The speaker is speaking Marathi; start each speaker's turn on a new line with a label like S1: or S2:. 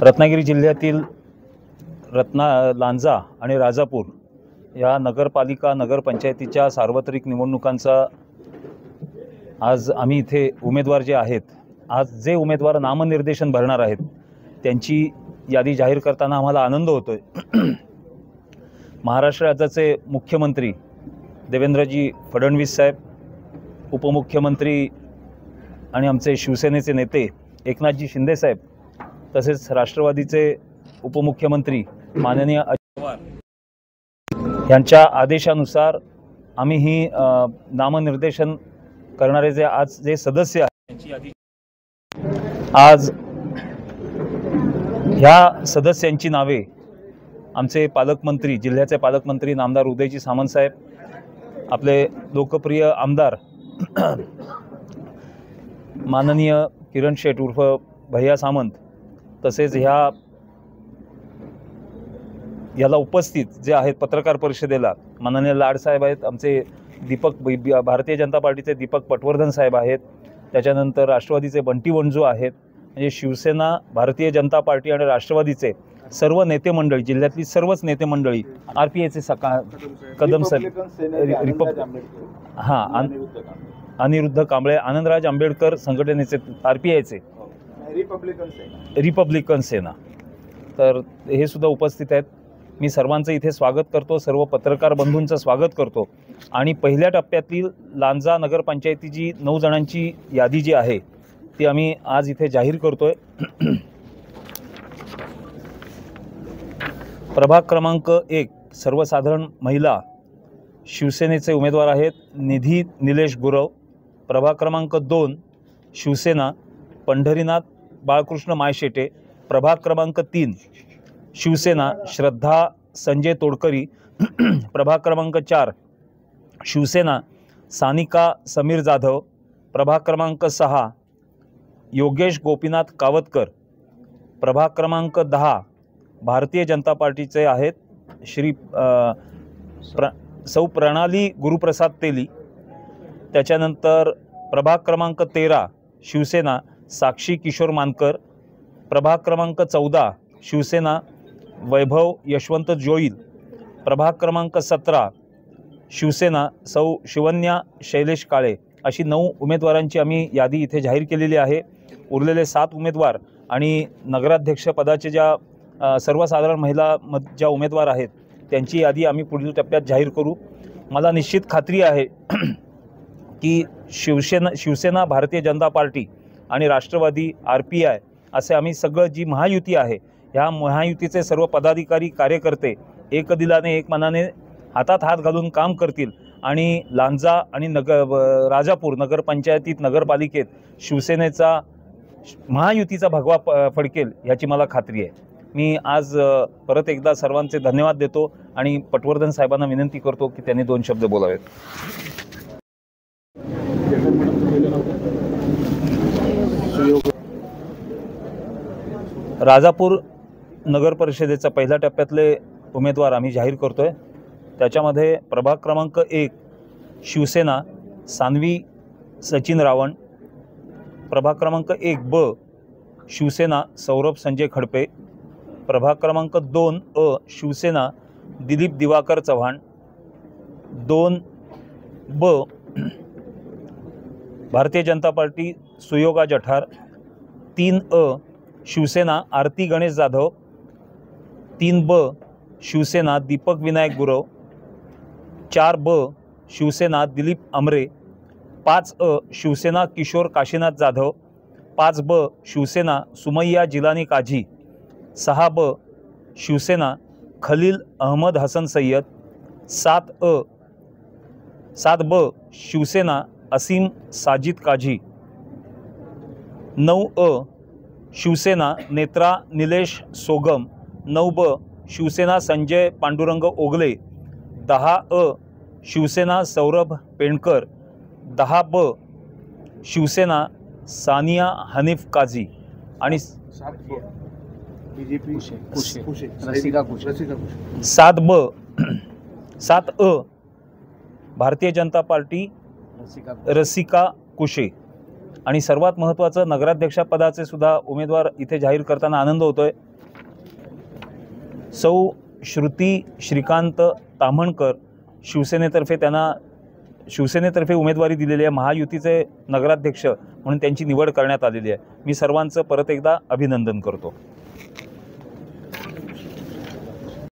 S1: रत्नागिरी जिल्ह्यातील लांजा आणि राजापूर या नगरपालिका नगरपंचायतीच्या सार्वत्रिक निवडणुकांचा आज आम्ही इथे उमेदवार जे आहेत, आज जे उमेदवार नामनिर्देशन भरणार आहेत त्यांची यादी जाहीर करताना आम्हाला आनंद होतोय। महाराष्ट्र राज्याचे मुख्यमंत्री देवेंद्रजी फडणवीस साहेब, उपमुख्यमंत्री आणि आमचे शिवसेनेचे नेते एकनाथजी शिंदे साहेब, तसेच राष्ट्रवादीचे उपमुख्यमंत्री माननीय अजित पवार यांच्या आदेशानुसार आम्ही ही नामनिर्देशन करणारे जे सदस्य आहेत त्यांची यादी आज ह्या सदस्यांची नावे आमचे पालकमंत्री, जिल्ह्याचे पालकमंत्री नामदार उदयजी सामंत साहेब, आपले लोकप्रिय आमदार माननीय किरण शेठ उर्फ भैया सामंत, तसेच याला उपस्थित जे आहेत पत्रकार परिषदेला माननीय लाडसाहेब आहेत, आमचे भारतीय जनता पार्टीचे दीपक पटवर्धन साहेब आहेत, त्याच्यानंतर राष्ट्रवादीचे बंटी वंजू आहेत। म्हणजे शिवसेना, भारतीय जनता पार्टी आणि राष्ट्रवादीचे सर्व नेते मंडळी, जिल्ह्यातली सर्वच नेते मंडळी, RPIचे कदम साहेब, अनिरुद्ध कांबळे, आनंदराज आंबेडकर संघटनेचे RPIचे रिपब्लिकन सेना, तर हे सुद्धा उपस्थित आहेत। मी सर्वांचं इथे स्वागत करतो, सर्व पत्रकार बंधूंचं स्वागत करतो आणि पहिल्या टप्प्यातील लांजा नगरपंचायतीची 9 जणांची यादी जी आहे ती आम्ही आज इथे जाहीर करतोय। प्रभाग क्रमांक 1 सर्वसाधारण महिला शिवसेनेचे उमेदवार आहेत निधी निलेश गुरव। प्रभाग क्रमांक 2 शिवसेना पंढरीनाथ बाळकृष्ण मायशेटे। प्रभाग क्रमांक 3 शिवसेना श्रद्धा संजय तोडकरी। प्रभाग क्रमांक 4 शिवसेना सानिका समीर जाधव। प्रभाग क्रमांक 6 योगेश गोपीनाथ कावतकर। प्रभाग क्रमांक 10 भारतीय जनता पार्टीचे आहेत श्री सौ प्रणाली गुरुप्रसाद तेली। त्याच्यानंतर प्रभाग क्रमांक 13 शिवसेना साक्षी किशोर मानकर। प्रभाग क्रमांक 14 शिवसेना वैभव यशवंत जोईल। प्रभाग क्रमांक 17 शिवसेना सौ शिवन्या शैलेश काळे। अशी 9 उमेदवारांची आम्ही यादी इथे जाहीर केलेली आहे। उरलेले 7 उमेदवार आणि नगराध्यक्ष पदाचे ज्या सर्वसाधारण महिला ज्या उमेदवार आहेत त्यांची यादी आम्ही पुढील टप्प्यात जाहीर करू। मला निश्चित खात्री आहे की शिवसेना भारतीय जनता पार्टी आणि राष्ट्रवादी RPI असे आम्ही सगळं जी महायुती आहे, ह्या महायुतीचे सर्व पदाधिकारी कार्यकर्ते एक दिलाने एक मनाने हातात हात घालून काम करतील आणि लांजा आणि राजापूर नगरपंचायतीत नगरपालिकेत शिवसेनेचा महायुतीचा भगवा फडकेल याची मला खात्री आहे। मी आज परत एकदा सर्वांचे धन्यवाद देतो आणि पटवर्धन साहेबांना विनंती करतो की त्यांनी 2 शब्द बोलावेत। राजापूर नगर परिषदेचा पहिल्या टप्प्यातले उमेदवार आम्ही जाहीर करतोय। त्याच्यामध्ये प्रभाग क्रमांक 1 शिवसेना सानवी सचिन रावण। प्रभाग क्रमांक 1B शिवसेना सौरभ संजय खडपे। प्रभाग क्रमांक 2A Shiv Sena Dilip Diwakar Chavan. 2B Bharatiya Janata Party Suyoga Jathar. 3A Shivsena Aarti Ganesh Jadhav. 3B Shivsena Deepak Vinayak Gurav. 4B Shivsena Dilip Amre. 5A Shivsena Kishor Kashinath Jadhav. 5B Shivsena Sumaiya Jilani Kazi. 6B Shivsena Khalil Ahmed Hasan Sayyed. 7B Shivsena Asim Sajid Kazi. 9A Shivsena Netra Nilesh Sogam. 9B Shivsena Sanjay Pandurang Ogale. 10A Shivsena Saurabh Pendkar. 10B Shivsena Saniya Hanif Kazi आणि 7A भारतीय जनता पार्टी रसिका कुशे आणि सर्वात महत्त्वाचं नगराध्यक्षपदाचे सुद्धा उमेदवार इथे जाहीर करताना आनंद होतोय। सौ श्रुती श्रीकांत ताम्हणकर शिवसेनेतर्फे उमेदवारी दिलेली आहे। महायुतीचे नगराध्यक्ष म्हणून त्यांची निवड करण्यात आलेली आहे। मी सर्वांचं परत एकदा अभिनंदन करतो।